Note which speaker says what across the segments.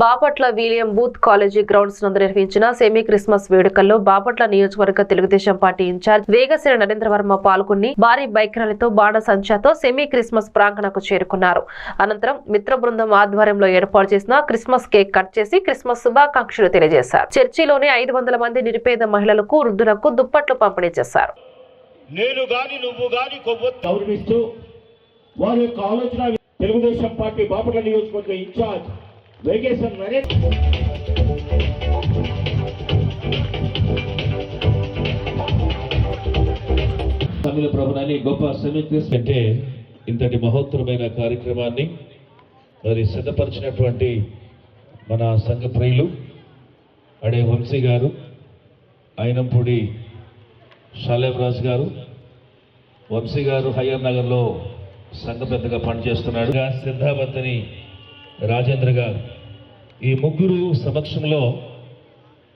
Speaker 1: Bapatla William booth college grounds నందు నిర్వహించిన semi Christmas వేడుకల్లో బాపట్ల నియోజకవర్గ తెలుగుదేశం పార్టీ ఇన్ఛార్జ్ వేగశ్రీ నరేంద్రవర్మ పాల్గొని భారీ బైక్ ర్యాలీతో బాణసంచాతో సెమీ క్రిస్మస్ ప్రాంగణకు చేరుకున్నారు. అనంతరం మిత్ర బృందం ఆధ్వర్యంలో ఏర్పాటు చేసిన క్రిస్మస్ కేక్ కట్ చేసి క్రిస్మస్ శుభాకాంక్షలు తెలియజేశారు. చర్చిలోని 500 మంది నిరుపేద మహిళలకు, వృద్ధులకు దుప్పట్లు పంపిణీ చేశారు.
Speaker 2: తెలుగుదేశం పార్టీ బాపట్ల నియోజకవర్గ ఇన్ఛార్జ్ వేగేశ్వర నరేంద్ర తమిళ ప్రభుని గొప్ప సెమీక్రిస్ అంటే ఇంతటి మహోత్తరమైన కార్యక్రమాన్ని మరి సిద్ధపరిచినటువంటి మన సంఘ ప్రియులు అడే వంశీ గారు, అయినంపూడి షాలేవరాజ్ గారు, వంశీ గారు హయ్యర్ నగర్లో సంఘ పెద్దగా పనిచేస్తున్నాడు. సిద్ధావతిని రాజేంద్ర గారు, ఈ ముగ్గురు సమక్షంలో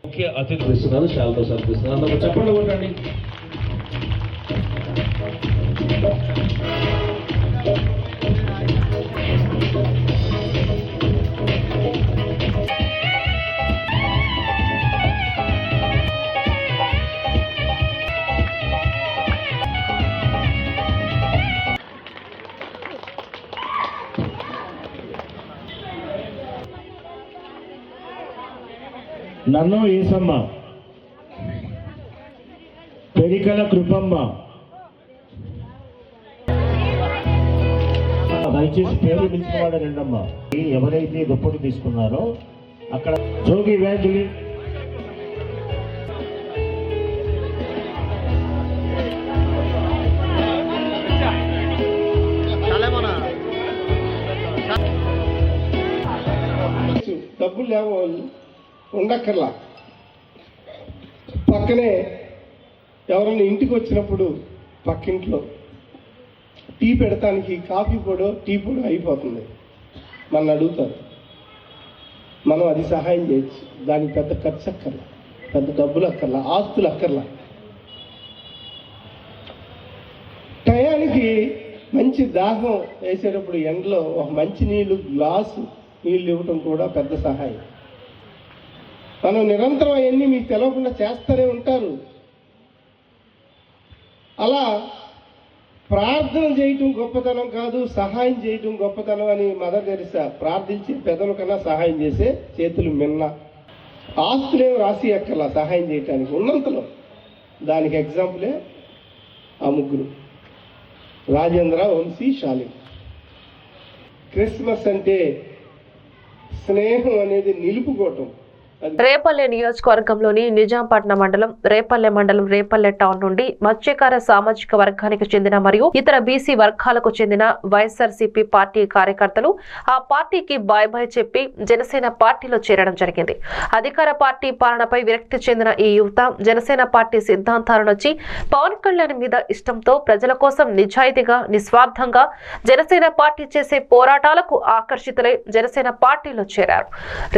Speaker 2: ముఖ్య అతిథి ఇస్తున్నారు. చాలా సమర్పిస్తున్నారు. చెప్పండి కొట్టండి. నన్ను ఈసమ్మ, పెరికల కృపమ్మ, దయచేసి పేరు పిలుచుకోవాలి. రెండమ్మ ఎవరైతే దుప్పటి తీసుకున్నారో అక్కడ జోగి వ్యాధులు
Speaker 3: డబ్బులు లేవో ఉండక్కర్లా. పక్కనే ఎవరైనా ఇంటికి వచ్చినప్పుడు పక్కింట్లో టీ పెడతానికి కాఫీ పొడో టీ పొడో అయిపోతుంది, మన అడుగుతారు. మనం అది సహాయం చేయొచ్చు. దానికి పెద్ద ఖర్చు అక్కర్లా, పెద్ద డబ్బులు అక్కర్లా, ఆస్తులు అక్కర్లా. టయానికి మంచి దాహం వేసేటప్పుడు ఎండలో ఒక మంచి నీళ్ళు గ్లాసు నీళ్ళు ఇవ్వటం కూడా పెద్ద సహాయం. మనం నిరంతరం అవన్నీ మీకు తెలవకుండా చేస్తూనే ఉంటారు. అలా ప్రార్థన చేయటం గొప్పతనం కాదు, సహాయం చేయటం గొప్పతనం అని మదర్ తెరిసా ప్రార్థించి పెదల కన్నా సహాయం చేసే చేతులు మిన్న. ఆస్తులేం రాసి ఎక్కర్లా సహాయం చేయటానికి ఉన్నంతలో. దానికి ఎగ్జాంపులే ఆ ముగ్గురు, రాజేంద్ర, వంశీ, షాలి. క్రిస్మస్ అంటే స్నేహం అనేది నిలుపుకోవటం.
Speaker 1: రేపల్లె నియోజకవర్గంలోని నిజాంపట్నం మండలం, రేపల్లె మండలం, రేపల్లె టౌన్ నుండి మత్స్యకార సామాజిక వర్గానికి చెందిన మరియు ఇతర బీసీ వర్గాలకు చెందిన వైఎస్ఆర్సీపీ పార్టీ కార్యకర్తలు ఆ పార్టీకి బాయ్ బాయ్ చెప్పి జనసేన పార్టీలో చేరడం జరిగింది. అధికార పార్టీ పాలనపై విరక్తి చెందిన ఈ యువత జనసేన పార్టీ సిద్ధాంతాలను వచ్చి పవన్ కళ్యాణ్ మీద ఇష్టంతో ప్రజల కోసం నిజాయితీగా, నిస్వార్థంగా జనసేన పార్టీ చేసే పోరాటాలకు ఆకర్షితులై జనసేన పార్టీలో చేరారు.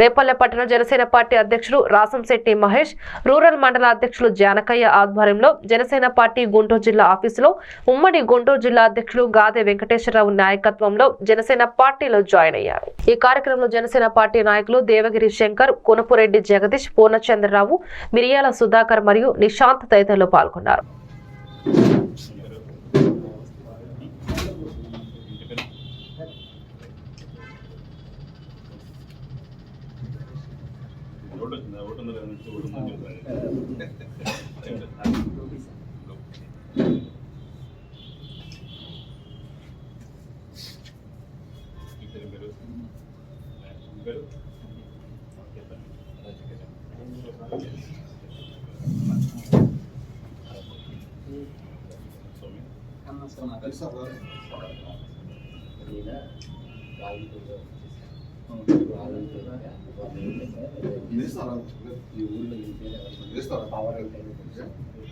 Speaker 1: రేపల్లె పట్టణ జనసేన పార్టీ అధ్యక్షులు రాసంశెట్టి మహేష్, రూరల్ మండల అధ్యక్షులు జానకయ్య ఆధ్వర్యంలో జనసేన పార్టీ గుంటూరు జిల్లా ఆఫీసులో ఉమ్మడి గుంటూరు జిల్లా అధ్యక్షులు గాదే వెంకటేశ్వరరావు నాయకత్వంలో జనసేన పార్టీలో జాయిన్ అయ్యారు. ఈ కార్యక్రమంలో జనసేన పార్టీ నాయకులు దేవగిరి శంకర్, కొనుపురెడ్డి జగదీష్, పూర్ణచంద్రరావు, మిరియాల సుధాకర్ మరియు నిశాంత్ తదితరులు పాల్గొన్నారు.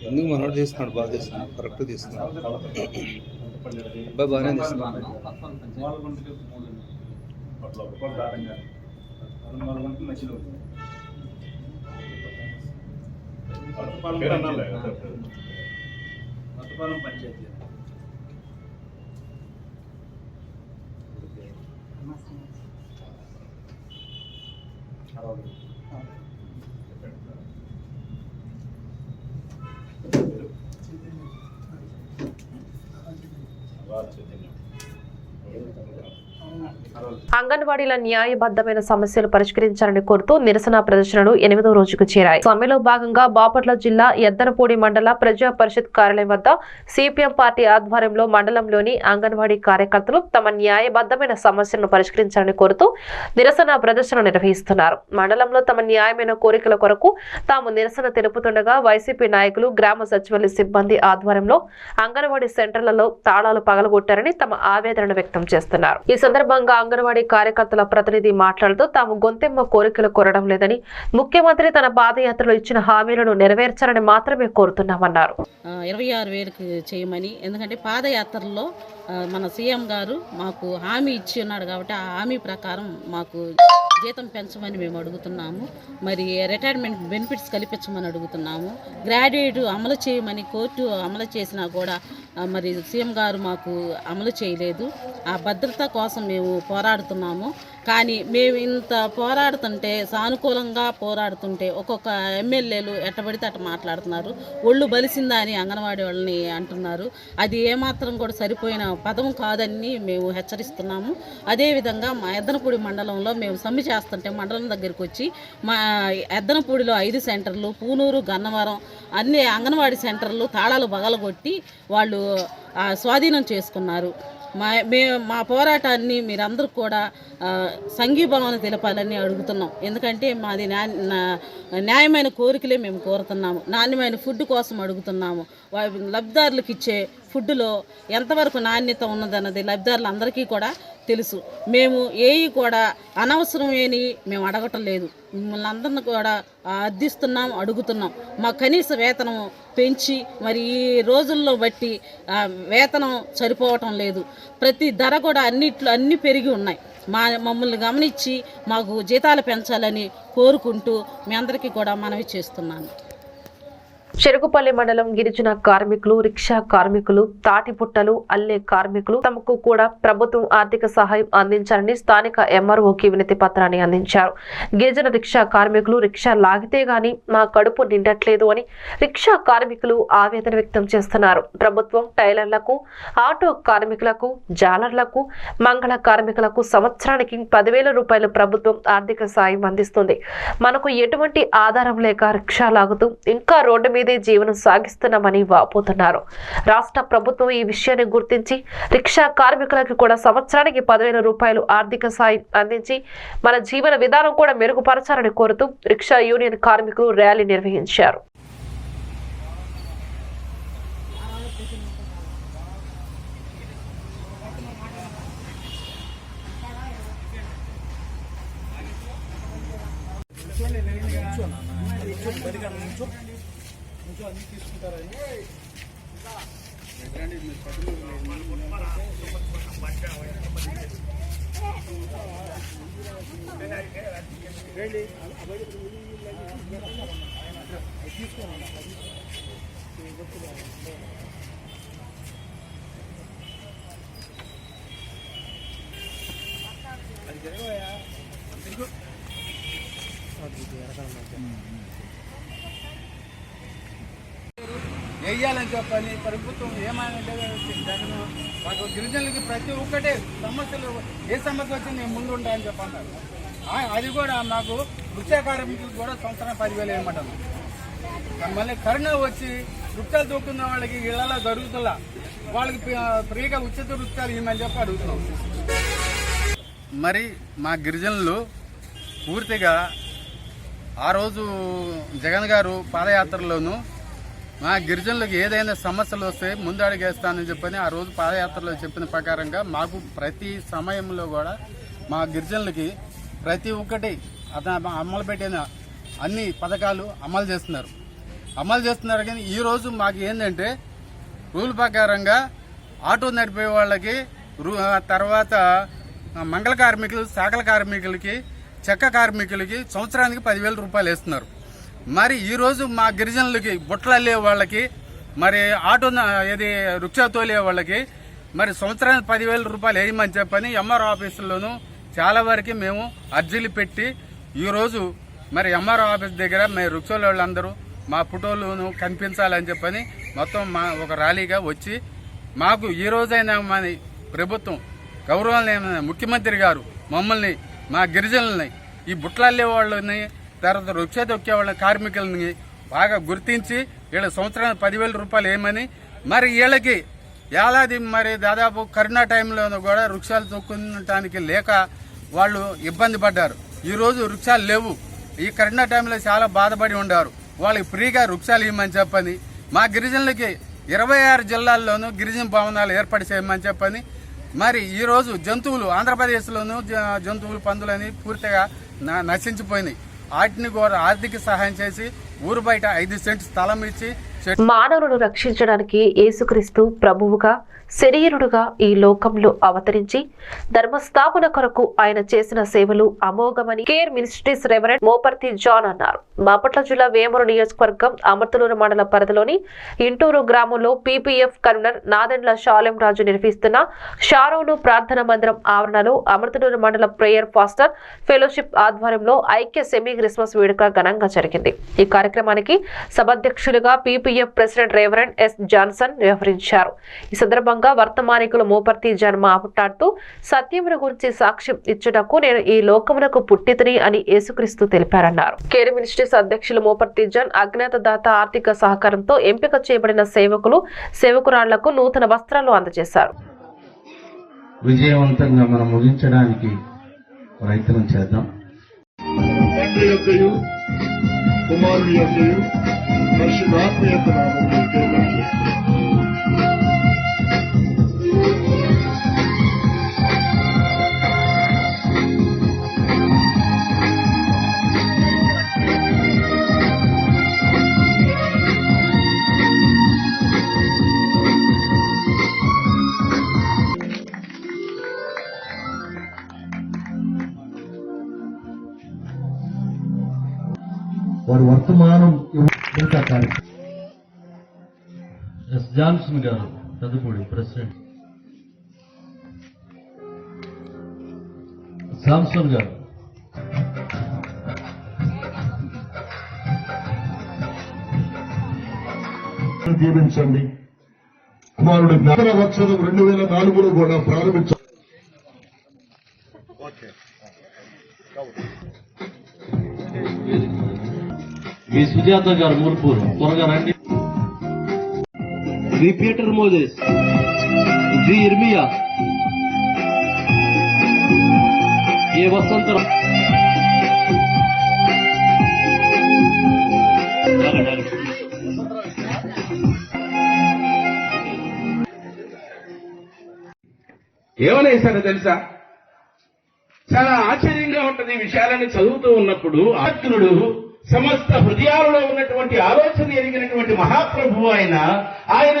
Speaker 4: ఎందుకు మనోడు తీస్తున్నాడు, బాగా తీస్తున్నాడు, కరెక్ట్ తీస్తున్నాడు, బాగానే తీస్తున్నాడు.
Speaker 5: పంచాయతీ
Speaker 1: అంగన్వాడీల న్యాయబద్ధమైన సమస్యలు పరిష్కరించాలని కోరుతూ నిరసన ప్రదర్శనలు 8వ రోజుకు చేరాయి. సమ్మెలో భాగంగా బాపట్ల జిల్లా ఎద్దనపూడి మండల ప్రజా పరిషత్ కార్యాలయం వద్ద సిపిఎం పార్టీ ఆధ్వర్యంలో మండలంలోని అంగన్వాడీ కార్యకర్తలు తమ న్యాయబద్ధమైన సమస్యలను పరిష్కరించాలని కోరుతూ నిరసన ప్రదర్శన నిర్వహిస్తున్నారు. మండలంలో తమ న్యాయమైన కోరికల కొరకు తాము నిరసన తెలుపుతుండగా వైసీపీ నాయకులు గ్రామ సచివాలయ సిబ్బంది ఆధ్వర్యంలో అంగన్వాడీ సెంటర్లలో తాళాలు పగలగొట్టారని తమ ఆవేదనను వ్యక్తం చేస్తున్నారు. ఈ సందర్భంగా అంగన్వాడీ కార్యకర్తల ప్రతినిధి మాట్లాడుతూ తాము గొంతెమ్మ కోరికలు కోరడం లేదని, ముఖ్యమంత్రి తన పాదయాత్రలో ఇచ్చిన హామీలను నెరవేర్చాలని మాత్రమే కోరుతున్నామన్నారు.
Speaker 5: 26,000కి చేయమని, ఎందుకంటే పాదయాత్రలో మన సీఎం గారు మాకు హామీ ఇచ్చి ఉన్నాడు కాబట్టి ఆ హామీ ప్రకారం మాకు జీతం పెంచమని మేము అడుగుతున్నాము. మరి రిటైర్మెంట్ బెనిఫిట్స్ కల్పించమని అడుగుతున్నాము. గ్రాడ్యుయేట్ అమలు చేయమని కోర్టు అమలు చేసినా కూడా మరి సీఎం గారు మాకు అమలు చేయలేదు. ఆ భద్రత కోసం మేము పోరాడుతున్నాము. కానీ మేము ఇంత పోరాడుతుంటే, సానుకూలంగా పోరాడుతుంటే ఒక్కొక్క ఎమ్మెల్యేలు ఎట్టబడితే అట్ట మాట్లాడుతున్నారు. ఒళ్ళు బలిసిందా అని అంగన్వాడీ వాళ్ళని అంటున్నారు. అది ఏమాత్రం కూడా సరిపోయిన పదం కాదని మేము హెచ్చరిస్తున్నాము. అదేవిధంగా మా ఎద్దనపూడి మండలంలో మేము సమ్మె చేస్తుంటే మండలం దగ్గరికి వచ్చి మా ఎద్దనపూడిలో 5 సెంటర్లు, పూనూరు, గన్నవరం అన్ని అంగన్వాడీ సెంటర్లు తాళాలు బగలగొట్టి వాళ్ళు స్వాధీనం చేసుకున్నారు. మా పోరాటాన్ని మీరందరూ కూడా సంఘీభావన తెలపాలని అడుగుతున్నాం. ఎందుకంటే మాది న్యాయమైన కోరికలే మేము కోరుతున్నాము. నాణ్యమైన ఫుడ్ కోసం అడుగుతున్నాము. లబ్ధిదారులకు ఇచ్చే ఫుడ్లో ఎంతవరకు నాణ్యత ఉన్నదన్నది లబ్ధిదారులందరికీ కూడా తెలుసు. మేము ఏవి కూడా అనవసరమేని మేము అడగటం లేదు. మిమ్మల్ని అందరిని కూడా అర్థిస్తున్నాం, అడుగుతున్నాం. మా కనీస వేతనం పెంచి మరి ఈ రోజుల్లో బట్టి వేతనం సరిపోవటం లేదు. ప్రతి ధర కూడా అన్నీ పెరిగి ఉన్నాయి. మమ్మల్ని గమనించి మాకు జీతాలు పెంచాలని కోరుకుంటూ మీ అందరికీ కూడా మనవి చేస్తున్నాను.
Speaker 1: చెరుకుపల్లి మండలం గిరిజన కార్మికులు, రిక్షా కార్మికులు, తాటిపుట్టలు అల్లే కార్మికులు తమకు కూడా ప్రభుత్వం ఆర్థిక సహాయం అందించాలని స్థానిక ఎంఆర్ఓకి వినతి పత్రాన్ని అందించారు. గిరిజన రిక్షా కార్మికులు రిక్షా లాగితే గాని మా కడుపు నిండట్లేదు అని రిక్షా కార్మికులు ఆవేదన వ్యక్తం చేస్తున్నారు. ప్రభుత్వం టైలర్లకు, ఆటో కార్మికులకు, జాలర్లకు, మంగళ కార్మికులకు సంవత్సరానికి 10,000 రూపాయలు ప్రభుత్వం ఆర్థిక సాయం అందిస్తుంది. మనకు ఎటువంటి ఆధారం లేక రిక్షా లాగుతూ ఇంకా రోడ్డు మీద జీవనం సాగిస్తున్నామని వాపోతున్నారు. రాష్ట్ర ప్రభుత్వం ఈ విషయాన్ని గుర్తించి రిక్షా కార్మికులకు కూడా సంవత్సరానికి 10,000 రూపాయలు ఆర్థిక సాయం అందించి మన జీవన విధానం కూడా మెరుగుపరచాలని కోరుతూ రిక్షా యూనియన్ కార్మికులు ర్యాలీ నిర్వహించారు.
Speaker 6: వేయాలని చెప్పని ప్రభుత్వం ఏమైనా జగన్ మాకు గిరిజనులకి ప్రతి ఒక్కటే సమస్యలు, ఏ సమస్య వచ్చి నేను ముందు ఉంటాయని చెప్పన్నారు. అది కూడా మాకు వృక్ష కార్మికులకు కూడా సంవత్సరం 10,000 వేయమంటాను. మళ్ళీ కరోనా వచ్చి వృక్షాలు దూకున్న వాళ్ళకి ఇళ్లలో జరుగుతున్నా వాళ్ళకి ఫ్రీగా ఉచిత వృక్షాలు ఇవ్వమని చెప్పి అడుగుతున్నాం. మరి మా గిరిజనులు పూర్తిగా ఆ రోజు జగన్ గారు పాదయాత్రలోనూ మా గిరిజనులకు ఏదైనా సమస్యలు వస్తే ముందు అడిగేస్తానని చెప్పని ఆ రోజు పాదయాత్రలో చెప్పిన ప్రకారంగా మాకు ప్రతి సమయంలో కూడా మా గిరిజనులకి ప్రతి ఒక్కటి అతను అమలు పెట్టిన అన్ని పథకాలు అమలు చేస్తున్నారు. కానీ ఈరోజు మాకు ఏంటంటే రూల్ ప్రకారంగా ఆటో నడిపే వాళ్ళకి, తర్వాత మంగళ కార్మికులు, శాఖల కార్మికులకి, చెక్క కార్మికులకి సంవత్సరానికి 10,000 రూపాయలు వేస్తున్నారు. మరి ఈరోజు మా గిరిజనులకి బుట్టలు అల్లే వాళ్ళకి, మరి ఆటో రిక్షా తోలే వాళ్ళకి మరి సంవత్సరానికి 10,000 రూపాయలు వేయమని చెప్పని ఎంఆర్ ఆఫీసుల్లోనూ చాలా వరకు మేము అర్జీలు పెట్టి ఈరోజు మరి ఎంఆర్ఓ ఆఫీస్ దగ్గర మరి వృక్షాల వాళ్ళందరూ మా ఫోటోలను కనిపించాలని చెప్పని మొత్తం ఒక ర్యాలీగా వచ్చి మాకు ఈ రోజైనా మన ప్రభుత్వం గౌరవనీయమైన ముఖ్యమంత్రి గారు మమ్మల్ని మా గిరిజనులని ఈ బుట్లల్లే వాళ్ళని తర్వాత వృక్ష దొక్కే వాళ్ళ కార్మికులని బాగా గుర్తించి వీళ్ళ సంవత్సరానికి 10,000 రూపాయలు ఏమని మరి వీళ్ళకి ఏడాది మరి దాదాపు కరోనా టైంలోనూ కూడా వృక్షాలు తొక్కునటానికి లేక వాళ్ళు ఇబ్బంది పడ్డారు. ఈరోజు వృక్షాలు లేవు. ఈ కరోనా టైంలో చాలా బాధపడి ఉండారు. వాళ్ళకి ఫ్రీగా వృక్షాలు ఇవ్వమని చెప్పని మా గిరిజనులకి 26 జిల్లాల్లోనూ గిరిజన భవనాలు ఏర్పాటు చేయమని చెప్పని మరి ఈరోజు జంతువులు ఆంధ్రప్రదేశ్లోనూ జంతువులు పందులని పూర్తిగా నశించిపోయినాయి. వాటిని కూడా ఆర్థిక సహాయం చేసి ఊరు బయట 5 సెంట్ స్థలం ఇచ్చి
Speaker 1: మానవులను రక్షించడానికి యేసుక్రీస్తు ప్రభువుగా శరీరుడుగా ఈ లోకంలో అవతరించి ధర్మస్థాపన కొరకు ఆయన చేసిన సేవలు అమోఘమని care ministries reverend Moparthi John అన్నారు. బాపట్ల జిల్లా వేమూరు నియోజకవర్గం అమర్తలూరు మండల పరిధిలోని ఇంటూరు గ్రామంలో పీపీఎఫ్ కన్వీనర్ నాదెండ్ల శాలెం రాజు నిర్వహిస్తున్న షారోను ప్రార్థన మందిరం ఆవరణలో అమర్తలూరు మండల ప్రేయర్ ఫాస్టర్ ఫెలోషిప్ ఆధ్వర్యంలో ఐక్య సెమీ క్రిస్మస్ వేడుక ఘనంగా జరిగింది. ఈ కార్యక్రమానికి సభాధ్యక్షులుగా PPF president reverend S Johnson వ్యవహరించారు. ఈ సందర్భంగా వర్తమానికులు మోపర్తి జాన్ మాట్లాడుతూ సత్యమును గురించి సాక్ష్యం ఇచ్చుటకు నేను ఈ లోకమునకు పుట్టితిని అని యేసుక్రీస్తు తెలిపారన్నారు. కేర్ మినిస్ట్రీస్ అధ్యక్షులు మోపర్తి జాన్ అజ్ఞాత దాత ఆర్థిక సహకారంతో ఎంపిక చేయబడిన సేవకురాళ్లకు నూతన వస్త్రాలు అందజేశారు.
Speaker 7: విజయవంతంగా మనం ముగించడానికి ప్రయత్నం చేద్దాం.
Speaker 8: తండ్రి యొక్కయు కుమారుని యొక్కయు పరిశుద్ధాత్మ యొక్క నామములో
Speaker 7: వారి వర్తమానం ఇంకా కార్యక్రమం ఎస్ జాన్సన్ గారు చదువుకోండి ప్రెసిడెంట్ సామ్సన్ గారు
Speaker 8: దీవించండి. కుమారుడు జ్ఞాపన వత్సరం 2004లో కూడా ప్రారంభించారు.
Speaker 7: మీ సుజాత గారు మూర్పూరు త్వరగా రండి. వి పీటర్ మోజెస్, జి ఇర్మియా, ఏ వసంతరం
Speaker 3: ఏమనేసారో తెలుసా? చాలా ఆశ్చర్యంగా ఉంటుంది ఈ విషయాలను చదువుతూ ఉన్నప్పుడు. ఆత్ముడు సమస్త హృదయాలలో ఉన్నటువంటి ఆలోచన ఎరిగినటువంటి మహాప్రభువు ఆయన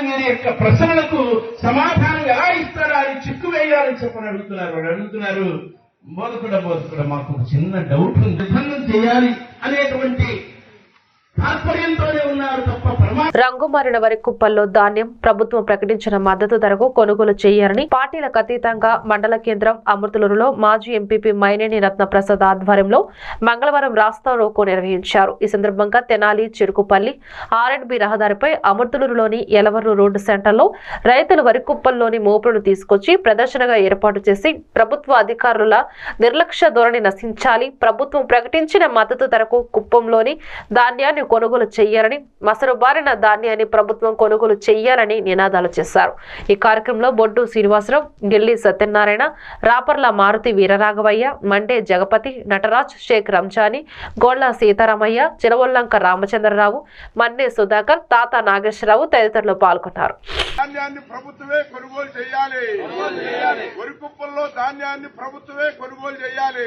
Speaker 3: వీరి యొక్క ప్రశ్నలకు సమాధానం ఎలా ఇస్తారా అని చిక్కు వేయాలని చెప్పని అడుగుతున్నారు. బోధకుడ మాకు చిన్న డౌట్ ఉంది, నిర్బంధం చేయాలి అనేటువంటి తాత్పర్యంతోనే ఉన్నారు తప్ప
Speaker 1: రంగుమారిన వరి కుప్పల్లో ధాన్యం ప్రభుత్వం ప్రకటించిన మద్దతు ధరకు కొనుగోలు చేయాలని పార్టీలకు అతీతంగా మండల కేంద్రం అమృతలూరులో మాజీ ఎంపీపీ మైనేని రత్నప్రసాద్ ఆధ్వర్యంలో మంగళవారం రాస్తా రోకో నిర్వహించారు. ఈ సందర్భంగా తెనాలి చిరుకుపల్లి R&B రహదారిపై అమృతలూరులోని ఎలవర్రు రోడ్డు సెంటర్లో రైతులు వరి కుప్పల్లోని మోపులను తీసుకొచ్చి ప్రదర్శనగా ఏర్పాటు చేసి ప్రభుత్వ అధికారుల నిర్లక్ష్య ధోరణి నశించాలి, ప్రభుత్వం ప్రకటించిన మద్దతు ధరకు కుప్పంలోని ధాన్యాన్ని కొనుగోలు చేయాలని, మసరుబారిన ధాన్యాన్ని ప్రభుత్వం కొనుగోలు చేయాలని నినాదాలు చేశారు. ఈ కార్యక్రమంలో బొడ్డు శ్రీనివాసరావు, గిల్లి సత్యనారాయణ, రాపర్ల మారుతి వీరరాఘవయ్య, మండే జగపతి, నటరాజ్, షేక్ రంజానీ, గోళ్ల సీతారామయ్య, చిరవల్లంక రామచంద్రరావు, మన్నే సుధాకర్, తాత నాగేశ్వరరావు తదితరులు పాల్గొన్నారు.
Speaker 8: ధాన్యాన్ని ప్రభుత్వమే కొనుగోలు చేయాలి. వరి కుప్పల్లో ధాన్యాన్ని ప్రభుత్వమే కొనుగోలు చేయాలి.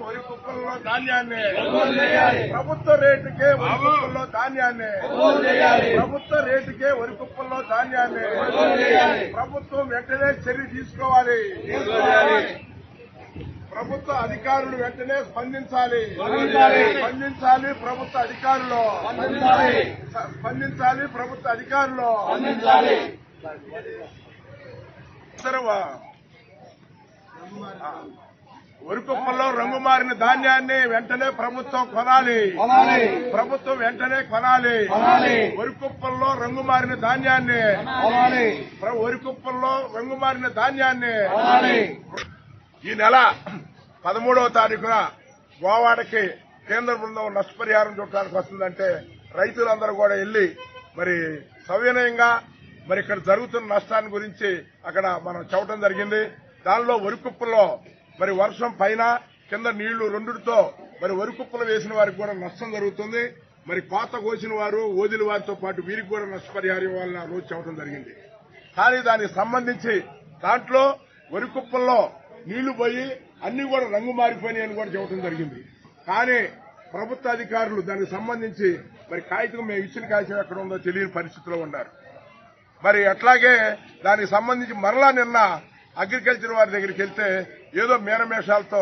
Speaker 8: వరి కుప్పల్లో ధాన్యాన్ని ప్రభుత్వ రేటుకే వరి కుప్పల్లో ధాన్యాన్ని ప్రభుత్వం వెంటనే చర్య తీసుకోవాలి. ప్రభుత్వ అధికారులు వెంటనే స్పందించాలి. ప్రభుత్వ అధికారులు స్పందించాలి. ప్రభుత్వ అధికారులు వరికుప్పల్లో రంగు మారిన ధాన్యాన్ని వెంటనే ప్రభుత్వం కొనాలి. వరికుప్పల్లో రంగు మారిన ధాన్యాన్ని ఈ నెల 13వ తారీఖున గోవాడకి కేంద్ర బృందం నష్టపరిహారం చూడటానికి వస్తుందంటే రైతులందరూ కూడా వెళ్లి మరి సవినయంగా మరి ఇక్కడ జరుగుతున్న నష్టాన్ని గురించి అక్కడ మనం చెప్పడం జరిగింది. దానిలో వరికుప్పల్లో మరి వర్షం పైన కింద నీళ్లు రెండుతో మరి వరికుప్పలు వేసిన వారికి కూడా నష్టం జరుగుతుంది. మరి కోత కోసిన వారు ఓదిన వారితో పాటు వీరికి కూడా నష్టపరిహారం ఇవ్వాలని రోజు చెప్పడం జరిగింది. కానీ దానికి సంబంధించి దాంట్లో వరికుప్పల్లో నీళ్లు పోయి అన్ని కూడా రంగు మారిపోయినాయని కూడా చెప్పడం జరిగింది. కానీ ప్రభుత్వ అధికారులు దానికి సంబంధించి మరి కాగితం మేము ఇచ్చిన కాగితం ఎక్కడ ఉందో తెలియని పరిస్థితిలో ఉన్నారు. మరి అట్లాగే దానికి సంబంధించి మరలా నిన్న అగ్రికల్చర్ వారి దగ్గరికి వెళ్తే ఏదో మేనమేషాలతో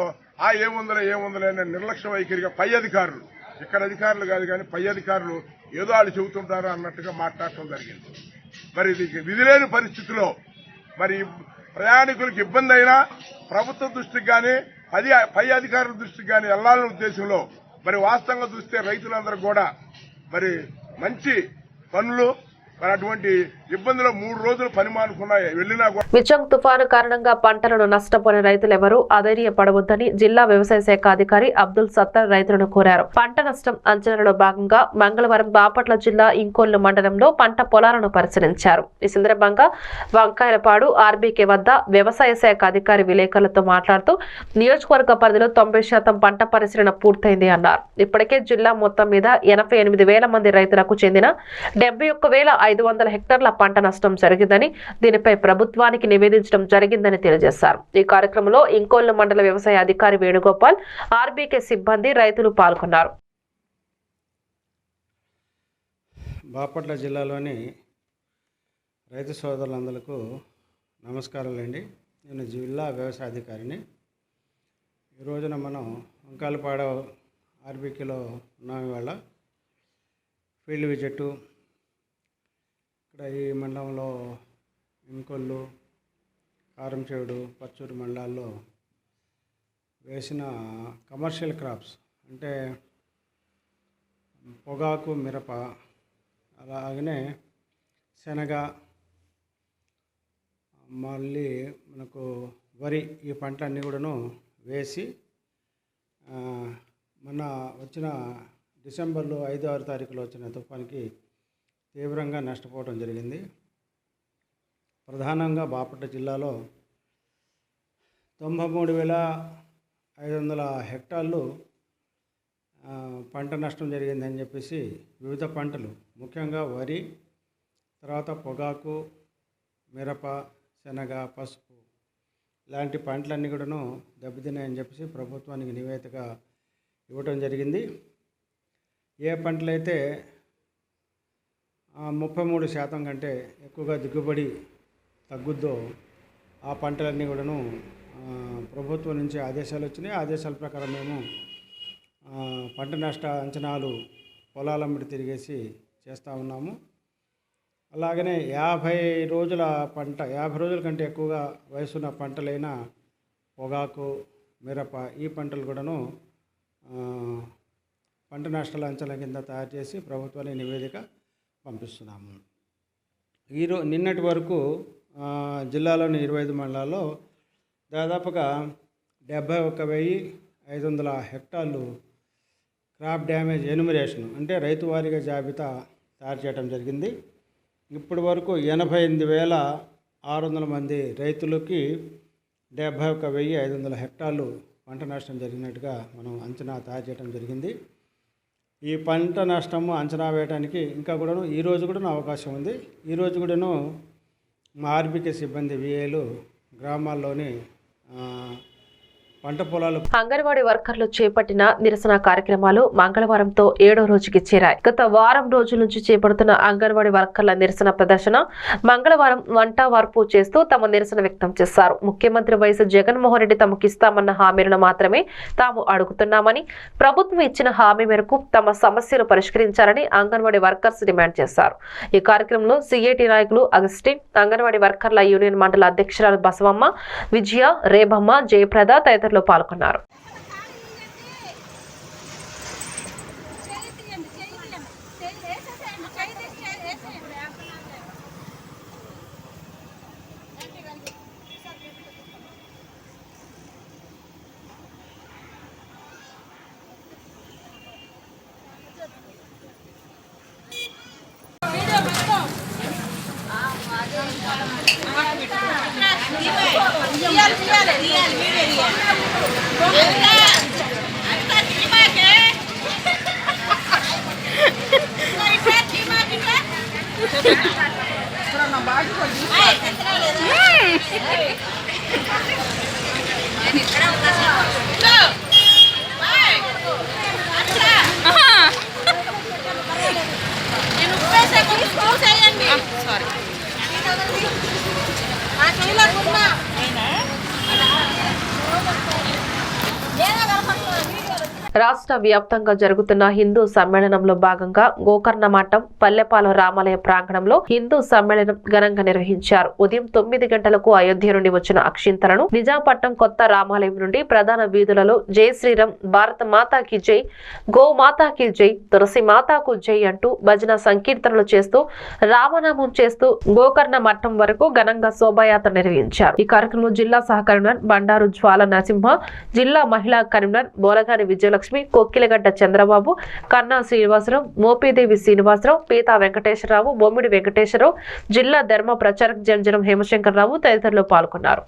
Speaker 8: ఏముందలే అనే నిర్లక్ష్య వైఖరిగా పై అధికారులు, ఇక్కడ అధికారులు కాదు కానీ పై అధికారులు ఏదో వాళ్ళు చెబుతుంటారు అన్నట్టుగా మాట్లాడటం జరిగింది. మరి ఇది విధిలేని పరిస్థితిలో మరి ప్రయాణికులకు ఇబ్బంది అయినా ప్రభుత్వ దృష్టికి కానీ పై అధికారుల దృష్టికి కానీ వెళ్లాలనే ఉద్దేశంలో మరి వాస్తవంగా చూస్తే రైతులందరూ కూడా మరి మంచి పనులు మరి అటువంటి ఇబ్బందులు 3 రోజులు పని మానుకున్నాయి వెళ్లినా కూడా.
Speaker 1: మిచంగ్ తుఫాను కారణంగా పంటలను నష్టపోయిన రైతులెవరూ అధైర్యపడవద్దని జిల్లా వ్యవసాయ శాఖ అధికారి అబ్దుల్ సత్తార్ రైతులను కోరారు. పంట నష్టం అంచనాలో భాగంగా మంగళవారం బాపట్ల జిల్లా ఇంకొల్లు మండలంలో పంట పొలాలను పరిశీలించారు. ఈ సందర్భంగా వంకాయలపాడు ఆర్బీకే వద్ద వ్యవసాయ శాఖ అధికారి విలేకరులతో మాట్లాడుతూ నియోజకవర్గ పరిధిలో 90% పంట పరిశీలన పూర్తయింది అన్నారు. ఇప్పటికే జిల్లా మొత్తం మీద 88,000 మంది రైతులకు చెందిన 71,500 హెక్టార్ల పంట నష్టం జరిగిందని, దీనిపై ప్రభుత్వానికి నివేదించడం జరిగిందని తెలియజేశారు. ఈ కార్యక్రమంలో ఇంకొల్లు మండల వ్యవసాయ అధికారి వేణుగోపాల్, ఆర్బీకే సిబ్బంది, రైతులు పాల్గొన్నారు.
Speaker 9: బాపట్ల జిల్లాలోని రైతు సోదరులందరికీ నమస్కారాలండి. నేను జిల్లా వ్యవసాయ అధికారిని. ఈ రోజున మనం వంకాయలపాడ ఆర్బీకేలో ఉన్నాం. ఇవాళ ఫీల్డ్ విజిట్ ఇక్కడ ఈ మండలంలో ఇంకొల్లు, కారంచేడు, పచ్చూరు మండలాల్లో వేసిన కమర్షియల్ క్రాప్స్ అంటే పొగాకు, మిరప, అలాగనే శనగ, మళ్ళీ మనకు వరి, ఈ పంటలన్నీ కూడాను వేసి మొన్న వచ్చిన డిసెంబర్లో 5-6 తారీఖులో వచ్చిన తుఫానికి తీవ్రంగా నష్టపోవడం జరిగింది. ప్రధానంగా బాపట్ల జిల్లాలో 93,500 హెక్టార్లు పంట నష్టం జరిగిందని చెప్పేసి వివిధ పంటలు, ముఖ్యంగా వరి, తర్వాత పొగాకు, మిరప, శనగ, పసుపు లాంటి పంటలన్నీ కూడాను దెబ్బతిన్నాయని చెప్పేసి ప్రభుత్వానికి నివేదిక ఇవ్వటం జరిగింది. ఏ పంటలైతే 33% కంటే ఎక్కువగా దిగుబడి తగ్గుద్దో ఆ పంటలన్నీ కూడాను ప్రభుత్వం నుంచి ఆదేశాలు వచ్చినాయి. ఆదేశాల ప్రకారం మేము పంట నష్ట అంచనాలు పొలాలమ్మడి తిరిగేసి చేస్తూ ఉన్నాము. అలాగనే 50 రోజుల పంట, 50 రోజుల కంటే ఎక్కువగా వయసున్న పంటలైన పొగాకు, మిరప, ఈ పంటలు కూడాను పంట నష్టాల అంచనా కింద తయారు చేసి ప్రభుత్వానికి నివేదిక పంపిస్తున్నాము. నిన్నటి వరకు జిల్లాలోని 25 మండలాల్లో దాదాపుగా 71,500 హెక్టార్లు క్రాప్ డ్యామేజ్ ఎన్యుమరేషన్ అంటే రైతు వారీగా జాబితా తయారు చేయడం జరిగింది. ఇప్పటి వరకు 88,600 మంది రైతులకి 71,500 హెక్టార్లు పంట నష్టం జరిగినట్టుగా మనం అంచనా తయారు చేయడం జరిగింది. ఈ పంట నష్టము అంచనా వేయడానికి ఇంకా కూడాను ఈరోజు కూడా అవకాశం ఉంది. ఈరోజు కూడాను మా ఆర్బీకే సిబ్బంది విఏలు గ్రామాల్లోని పంట పొలాలు.
Speaker 1: అంగన్వాడీ వర్కర్లు చేపట్టిన నిరసన కార్యక్రమాలు మంగళవారంతో 7వ రోజుకి చేరాయి. గత వారం రోజుల నుంచి చేపడుతున్న అంగన్వాడీ వర్కర్ల నిరసన ప్రదర్శన మంగళవారం వంట వార్పు చేస్తూ తమ నిరసన వ్యక్తం చేశారు. ముఖ్యమంత్రి వైఎస్ జగన్మోహన్ రెడ్డి తమకు ఇస్తామన్న హామీలను మాత్రమే తాము అడుగుతున్నామని, ప్రభుత్వం ఇచ్చిన హామీ మేరకు తమ సమస్యలు పరిష్కరించాలని అంగన్వాడీ వర్కర్స్ డిమాండ్ చేశారు. ఈ కార్యక్రమంలో సిఐటి నాయకులు అగస్టిన్, అంగన్వాడీ వర్కర్ల యూనియన్ మండల అధ్యక్షురాలు బసవమ్మ, విజయ, రేబమ్మ, జయప్రద తదితరులు పాల్గొన్నారు. రాష్ట్ర వ్యాప్తంగా జరుగుతున్న హిందూ సమ్మేళనంలో భాగంగా గోకర్ణ మఠం పల్లెపాలెం రామాలయ ప్రాంగణంలో హిందూ సమ్మేళనం ఘనంగా నిర్వహించారు. ఉదయం 9 గంటలకు అయోధ్య నుండి వచ్చిన అక్షింతలను నిజాంపట్నం కొత్త రామాలయం నుండి ప్రధాన వీధులలో జై శ్రీరామ్, భారత మాతాకి జై, గో మాతాకి జై, తులసి మాతాకు జై అంటూ భజన సంకీర్తనలు చేస్తూ రామనామం చేస్తూ గోకర్ణ మఠం వరకు ఘనంగా శోభాయాత్ర నిర్వహించారు. ఈ కార్యక్రమంలో జిల్లా సహ కన్వీనర్ బండారు జ్వాల నరసింహ, జిల్లా మహిళా కన్వీనర్ బోలగాని విజయలక్ష్మి, కొక్కిలగడ్డ చంద్రబాబు, కన్నా శ్రీనివాసరావు, మోపిదేవి శ్రీనివాసరావు, పీతా వెంకటేశ్వరరావు, బొమ్మిడి వెంకటేశ్వరరావు, జిల్లా ధర్మ ప్రచారక జంజనం హేమశంకరరావు తదితరులు పాల్గొన్నారు.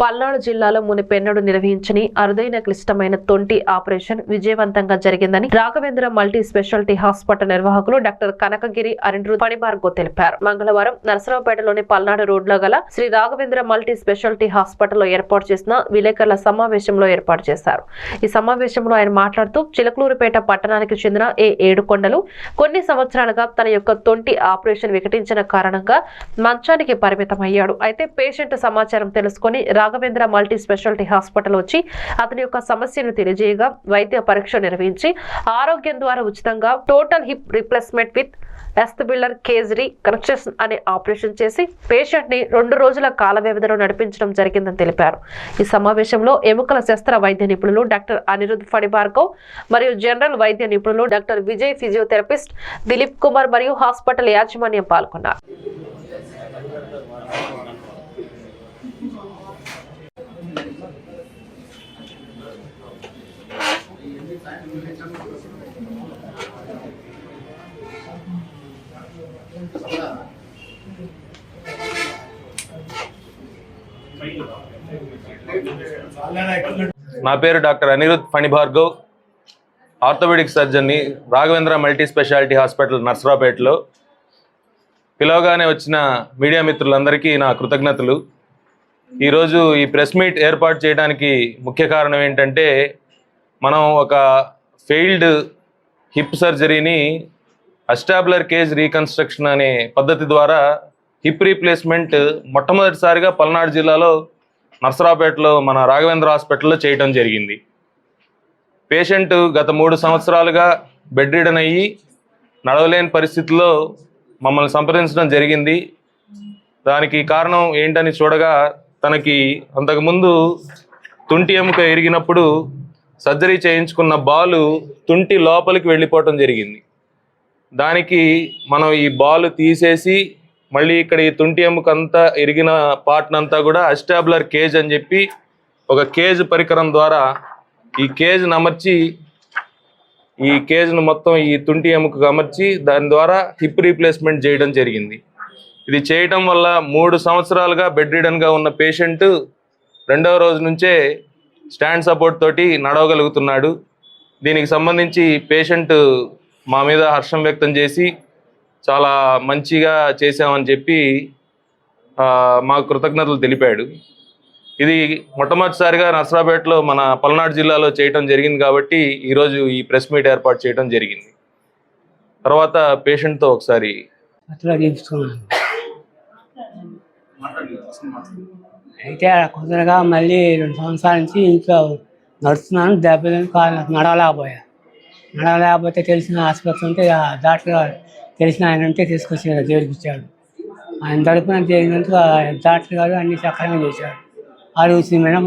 Speaker 1: పల్నాడు జిల్లాలో మునిపెన్నడు నిర్వహించని అరుదైన క్లిష్టమైన తొంటి ఆపరేషన్ విజయవంతంగా జరిగిందని రాఘవేంద్ర మల్టీ స్పెషాలిటీ హాస్పిటల్ నిర్వాహకులు డాక్టర్ కనకగిరి అనిరుద్ ఫణిభార్గవ్ తెలిపారు. మంగళవారం నరసరావుపేటలోని పల్నాడు రోడ్లో గల శ్రీ రాఘవేంద్ర మల్టీ స్పెషాలిటీ హాస్పిటల్లో ఏర్పాటు చేసిన విలేకరుల సమావేశంలో ఏర్పాటు చేశారు. ఈ సమావేశంలో ఆయన మాట్లాడుతూ చిలకలూరుపేట పట్టణానికి చెందిన ఏడుకొండలు కొన్ని సంవత్సరాలుగా తన యొక్క తొంటి ఆపరేషన్ వికటించిన కారణంగా మంచానికి పరిమితమయ్యాడు. అయితే పేషెంట్ సమాచారం తెలుసుకుని రాఘవేంద్ర మల్టీ స్పెషాలిటీ హాస్పిటల్ వచ్చి అతని యొక్క సమస్యను తెలియజేయగా వైద్య పరీక్ష నిర్వహించి ఆరోగ్యం ద్వారా ఉచితంగా total hip replacement with acetabular కేజరీ కనెక్షన్ అనే ఆపరేషన్ చేసి పేషెంట్ ని 2 రోజుల కాల వ్యవధిలో నడిపించడం జరిగిందని తెలిపారు. ఈ సమావేశంలో ఎముకల శస్త్ర వైద్య నిపుణులు డాక్టర్ అనిరుద్ ఫణిభార్గవ్ మరియు జనరల్ వైద్య నిపుణులు డాక్టర్ విజయ్, ఫిజియోథెరపిస్ట్ దిలీప్ కుమార్ మరియు హాస్పిటల్ యాజమాన్యం పాల్గొన్నారు.
Speaker 10: నా పేరు డాక్టర్ అనిరుద్ ఫణిభార్గవ్, ఆర్థోపెడిక్ సర్జన్ని, రాఘవేంద్ర మల్టీ స్పెషాలిటీ హాస్పిటల్ నర్సరావుపేటలో. పిలవగానే వచ్చిన మీడియా మిత్రులందరికీ నా కృతజ్ఞతలు. ఈరోజు ఈ ప్రెస్ మీట్ ఏర్పాటు చేయడానికి ముఖ్య కారణం ఏంటంటే, మనం ఒక ఫెయిల్డ్ హిప్ సర్జరీని అస్టాబ్లర్ కేజ్ రీకన్స్ట్రక్షన్ అనే పద్ధతి ద్వారా హిప్ రీప్లేస్మెంట్ మొట్టమొదటిసారిగా పల్నాడు జిల్లాలో నర్సరావుపేటలో మన రాఘవేంద్ర హాస్పిటల్లో చేయడం జరిగింది. పేషెంట్ గత 3 సంవత్సరాలుగా బెడ్ రిడన్ అయ్యి నడవలేని పరిస్థితుల్లో మమ్మల్ని సంప్రదించడం జరిగింది. దానికి కారణం ఏంటని చూడగా తనకి అంతకుముందు తుంటి ఎముక ఇరిగినప్పుడు సర్జరీ చేయించుకున్న బాలు తుంటి లోపలికి వెళ్ళిపోవటం జరిగింది. దానికి మనం ఈ బాల్ తీసేసి మళ్ళీ ఇక్కడ ఈ తుంటి ఎముక అంతా ఇరిగిన పార్ట్నంతా కూడా అస్టాబ్లర్ కేజ్ అని చెప్పి ఒక కేజ్ పరికరం ద్వారా ఈ కేజ్ను అమర్చి ఈ కేజ్ను మొత్తం ఈ తుంటి ఎముకకు అమర్చి దాని ద్వారా హిప్ రీప్లేస్మెంట్ చేయడం జరిగింది. ఇది చేయటం వల్ల 3 సంవత్సరాలుగా బెడ్ రిడన్గా ఉన్న పేషెంట్ 2వ రోజు నుంచే స్టాండ్ సపోర్ట్ తోటి నడవగలుగుతున్నాడు. దీనికి సంబంధించి పేషెంట్ మా మీద హర్షం వ్యక్తం చేసి చాలా మంచిగా చేసామని చెప్పి మాకు కృతజ్ఞతలు తెలిపాడు. ఇది మొట్టమొదటిసారిగా నర్సరావుపేటలో మన పల్నాడు జిల్లాలో చేయటం జరిగింది కాబట్టి ఈరోజు ఈ ప్రెస్ మీట్ ఏర్పాటు చేయడం జరిగింది. తర్వాత పేషెంట్తో ఒకసారి
Speaker 11: అయితే కుదరగా మళ్ళీ 2 సంవత్సరాల నుంచి ఇంట్లో నడుస్తున్నాను. దెబ్బతిని కాలు నడవలేకపోతే తెలిసిన ఆసుపత్రి ఉంటే డాక్టర్ గారు తెలిసిన ఆయన ఉంటే తీసుకొచ్చి చేర్పించాడు. ఆయన తరపున జరిగినందుకు డాక్టర్ గారు అన్ని సక్రమంగా చేశాడు. ఆరోగ్య మేడం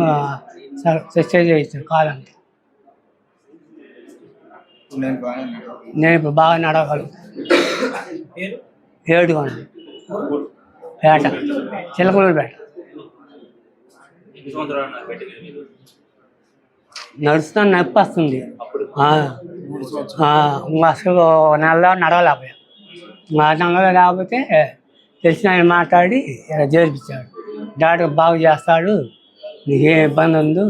Speaker 11: సక్సెస్ చేయించాడు కాలంటే. నేను ఇప్పుడు బాగా నడవగలను. ఏడుకోండి పేట చిలకలూరు పేట నడుస్తాను, నొప్పి వస్తుంది. అసలు నెలలో నడవలేకపోయా. నడవలేకపోతే తెలిసిన ఆయన మాట్లాడి చేర్పించాడు. డాక్టర్ బాగు చేస్తాడు, నీకేం ఇబ్బంది ఉందో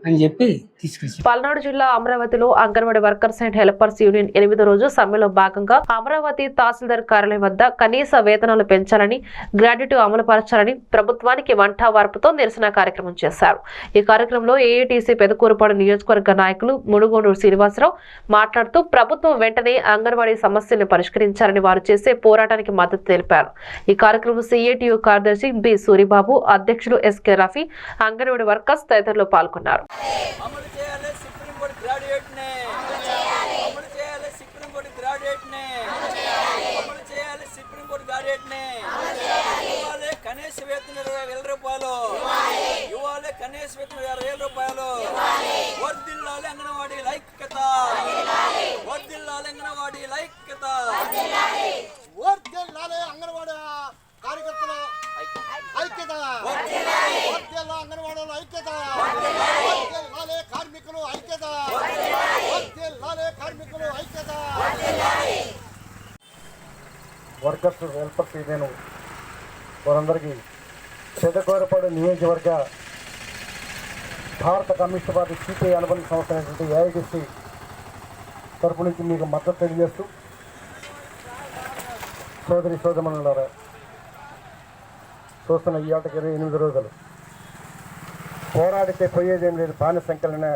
Speaker 11: అని చెప్పి తీసుకొచ్చారు.
Speaker 1: పల్నాడు జిల్లా అమరావతిలో anganwadi workers and helpers union 8వ రోజు సమ్మెలో భాగంగా అమరావతి తహసీల్దార్ కార్యాలయం వద్ద కనీస వేతనాలు పెంచాలని, గ్రాడ్యుటీ అమలు పరచాలని ప్రభుత్వానికి వంట వార్పుతో నిరసన కార్యక్రమం చేశారు. ఈ కార్యక్రమంలో ఏఐటీసీ పెదకూరుపాడు నియోజకవర్గ నాయకులు మునుగోడు శ్రీనివాసరావు మాట్లాడుతూ ప్రభుత్వం వెంటనే అంగన్వాడీ సమస్యలను పరిష్కరించాలని వారు చేసే పోరాటానికి మద్దతు తెలిపారు. ఈ కార్యక్రమం సిఐటియు కార్యదర్శి బి సూరిబాబు, అధ్యక్షులు ఎస్కే రఫీ, అంగన్వాడీ వర్కర్స్ తదితరులు పాల్గొన్నారు.
Speaker 6: అమలు చేయాలి సుప్రీంకోర్టు గ్రాడ్యుయేట్ని, అమలు చేయాలి సుప్రీంకోర్టు గ్రాడ్యుయేట్ని, అమలు చేయాలి సుప్రీంకోర్టు గ్రాడ్యుయేట్ని. ఇవ్వాలి కనీస వేతనం 20,000 రూపాయలు, ఇవ్వాలి కనీస వేతనం 20,000 రూపాయలు. వర్ధిల్లాలి అంగన్వాడీ ఐక్యత, వర్ధిల్లాలి అంగన్వాడీ ఐక్యత, వర్ధిల్లాలి అంగన్వాడీ కార్యకర్తల ఐక్యత, వర్ధిల్లాలి అంగన్వాడీల ఐక్యత, వర్ధిల్లాలి కార్మికులు ఐక్యత, వర్ధిల్లాలి కార్మికులు ఐక్యత.
Speaker 3: వర్కర్స్ హెల్పర్స్ నేను వారందరికీ పెదకూరుపాడు నియోజకవర్గ భారత కమ్యూనిస్ట్ పార్టీ సిపిఐ అనుబంధ సంస్థ అయినటువంటి ఏఐటీసీ తరపు నుంచి మీకు మద్దతు తెలియజేస్తూ, సోదరి సోదరులారా, చూస్తున్న ఈ ఆటకి 28 రోజులు పోరాడితే పోయేదేం లేదు బానిస సంఖ్యలైన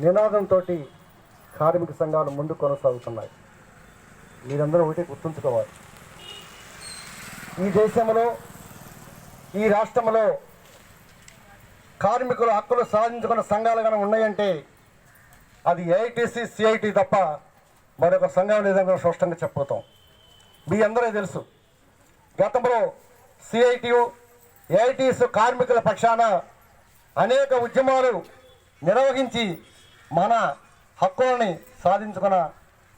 Speaker 3: నినాదంతో కార్మిక సంఘాలు ముందు కొనసాగుతున్నాయి. మీరందరూ ఒకటి గుర్తుంచుకోవాలి, ఈ దేశంలో ఈ రాష్ట్రంలో కార్మికుల హక్కులు సాధించుకున్న సంఘాలు కనుక ఉన్నాయంటే అది ఏఐటీసీ సిఐటి తప్ప మరొక సంఘం లేదని స్పష్టంగా చెప్పబోతాం. మీ అందరూ తెలుసు, గతంలో సిఐటియు ఏఐటీసీ కార్మికుల పక్షాన అనేక ఉద్యమాలు నిర్వహించి మన హక్కులని సాధించుకున్న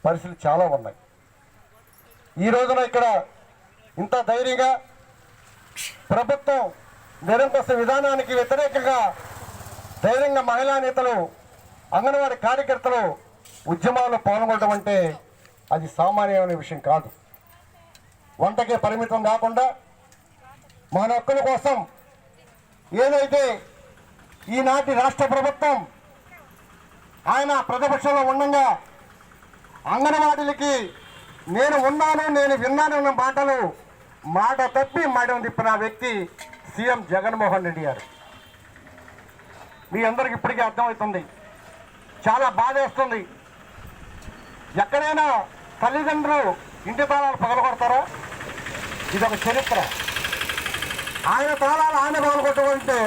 Speaker 3: పరిస్థితులు చాలా ఉన్నాయి. ఈ రోజున ఇక్కడ ఇంత ధైర్యంగా ప్రభుత్వం నిరంకుశ విధానానికి వ్యతిరేకంగా ధైర్యంగా మహిళా నేతలు, అంగన్వాడీ కార్యకర్తలు ఉద్యమాల్లో పాల్గొనడం అంటే అది సామాన్యమైన విషయం కాదు. వంటకే పరిమితం కాకుండా మన హక్కుల కోసం ఏదైతే ఈనాటి రాష్ట్ర ప్రభుత్వం ఆయన ప్రతిపక్షంలో ఉండగా అంగన్వాడీలకి నేను ఉన్నాను, నేను విన్నానన్న మాట తప్పి మాట తిప్పిన వ్యక్తి సీఎం జగన్మోహన్ రెడ్డి గారు. మీ అందరికి ఇప్పటికీ అర్థమవుతుంది, చాలా బాధేస్తుంది. ఎక్కడైనా తల్లిదండ్రులు ఇంటి తాళాలు పగలగొడతారా? ఇదొక చరిత్ర. ఆయన తాళాలు ఆయన పగలగొట్టమంటే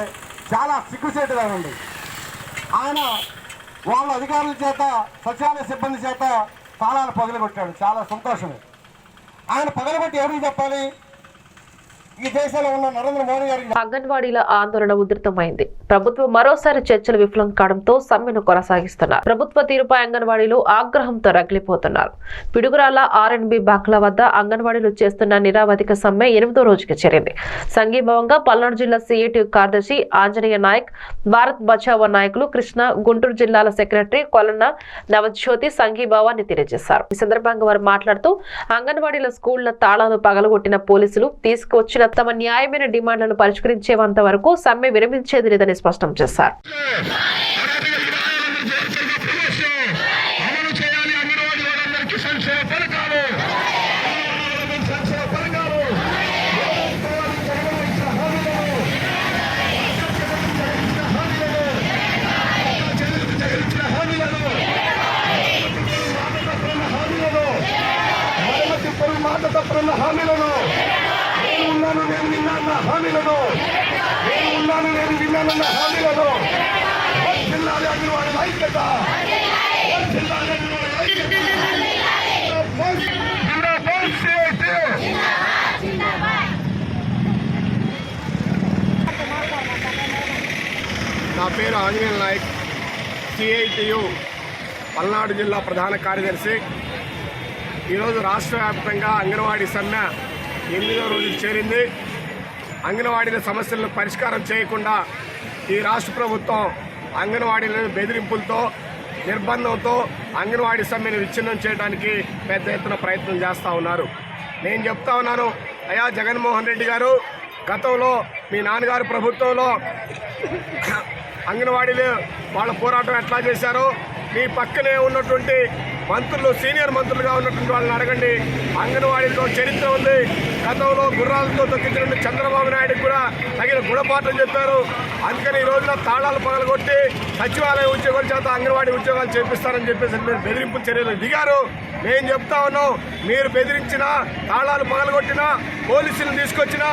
Speaker 3: చాలా సిగ్గుచేటుగా ఉంది. ఆయన వాళ్ళ అధికారుల చేత, సచివాలయ సిబ్బంది చేత తాళాలు పగలగొట్టాడు. చాలా సంతోషమే. ఆయన పగలగొట్టి ఎవరికి చెప్పాలి? ఈ దేశంలో ఉన్న నరేంద్ర మోడీ గారికి.
Speaker 1: అంగన్వాడీల ఆందోళన ఉధృతమైంది. ప్రభుత్వం మరోసారి చర్చలు విఫలం కావడంతో సమ్మెను కొనసాగిస్తున్నారు. ప్రభుత్వ తీరుపై అంగన్వాడీలు ఆగ్రహంతో రగిలిపోతున్నారు. పిడుగురాల R&B బాక్ల వద్ద అంగన్వాడీలు చేస్తున్న నిరావధిక సమ్మె 8వ రోజుకి చేరింది. సంఘీభావంగా పల్నాడు జిల్లా సిఐటి కార్యదర్శి ఆంజనేయ నాయక్, భారత్ బచావో నాయకులు కృష్ణ, గుంటూరు జిల్లాల సెక్రటరీ కొలన్న నవజ్యోతి సంఘీభావాన్ని తెలియజేశారు. ఈ సందర్భంగా వారు మాట్లాడుతూ అంగన్వాడీల స్కూళ్ల తాళాలు పగలగొట్టిన పోలీసులు తీసుకువచ్చిన తమ న్యాయమైన డిమాండ్లను పరిష్కరించేంత వరకు సమ్మె విరమించేది లేదని స్పష్టం చేశారు.
Speaker 3: నా పేరు ఆంజనేయ నాయక్, సిఐటియు పల్నాడు జిల్లా ప్రధాన కార్యదర్శి. ఈరోజు రాష్ట్ర వ్యాప్తంగా అంగన్వాడీ సమ్మె 8వ రోజుకు చేరింది. అంగన్వాడీల సమస్యలను పరిష్కారం చేయకుండా ఈ రాష్ట్ర ప్రభుత్వం అంగన్వాడీలను బెదిరింపులతో, నిర్బంధంతో అంగన్వాడీ సమ్మెను విచ్ఛిన్నం చేయడానికి పెద్ద ఎత్తున ప్రయత్నం చేస్తూ ఉన్నారు. నేను చెప్తా ఉన్నాను, అయ్యా జగన్మోహన్ రెడ్డి గారు, గతంలో మీ నాన్నగారు ప్రభుత్వంలో అంగన్వాడీలు వాళ్ళ పోరాటం ఎట్లా చేశారో మీ పక్కనే ఉన్నటువంటి మంత్రులు, సీనియర్ మంత్రులుగా ఉన్నటువంటి వాళ్ళని అడగండి. అంగన్వాడీతో చరిత్ర ఉంది. గతంలో గుర్రాలతో తొక్కించిన చంద్రబాబు నాయుడుకి కూడా తగిన గుణపాఠం చెప్పారు. అందుకని ఈ రోజున తాళాలు పగలగొట్టి సచివాలయ ఉద్యోగుల చేత అంగన్వాడీ ఉద్యోగాలు చేపిస్తారని చెప్పేసి మీరు బెదిరింపు చర్యలు దిగారు. నేను చెప్తా ఉన్నాం, మీరు బెదిరించినా, తాళాలు పగలగొట్టినా, పోలీసులు తీసుకొచ్చినా,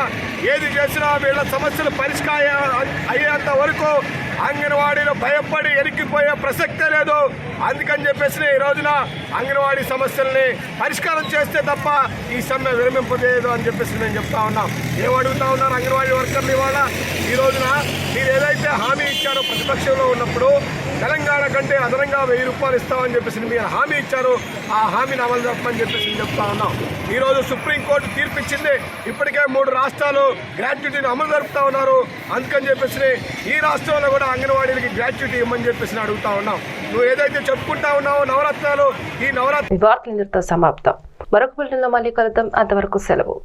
Speaker 3: ఏది చేసినా వీళ్ళ సమస్యలు పరిష్కారం అయ్యేంత వరకు అంగన్వాడీలు భయపడి ఎరికిపోయే ప్రసక్తే లేదు. అందుకని చెప్పేసి ఈ రోజున అంగన్వాడీ సమస్యల్ని పరిష్కారం చేస్తే తప్ప ఈ సమ్మె విరమింపలేదు అని చెప్పేసి నేను చెప్తా ఉన్నాం. ఏమడుగుతా ఉన్నారు అంగన్వాడీ వర్కర్లు ఇవాళ? ఈ రోజున మీరు ఏదైతే హామీ ఇచ్చారో ప్రతిపక్షంలో ఉన్నప్పుడు తెలంగాణ కంటే అదనంగా 1000 రూపాయలు ఇస్తామని చెప్పేసి మీరు హామీ ఇచ్చారు. ఆ హామీని అమలు జరపమని చెప్పేసి చెప్తా ఉన్నాం. ఈరోజు సుప్రీంకోర్టు తీర్పు ఇచ్చింది. ఇప్పటికే 3 రాష్ట్రాలు గ్రాట్యుటీని అమలు జరుపుతా ఉన్నారు. అందుకని చెప్పేసి ఈ రాష్ట్రంలో కూడా అంగన్వాడీలకి గ్రాట్యుటీ ఇవ్వమని చెప్పేసి అడుగుతా ఉన్నాం. నువ్వు ఏదైతే చెప్పుకుంటా ఉన్నావో నవరత్నాలు, ఈ నవరత్నాలు
Speaker 1: సమాప్తం. మరొక బిల్డింగ్లో మళ్ళీ కలుద్దాం. అంతవరకు సెలవు.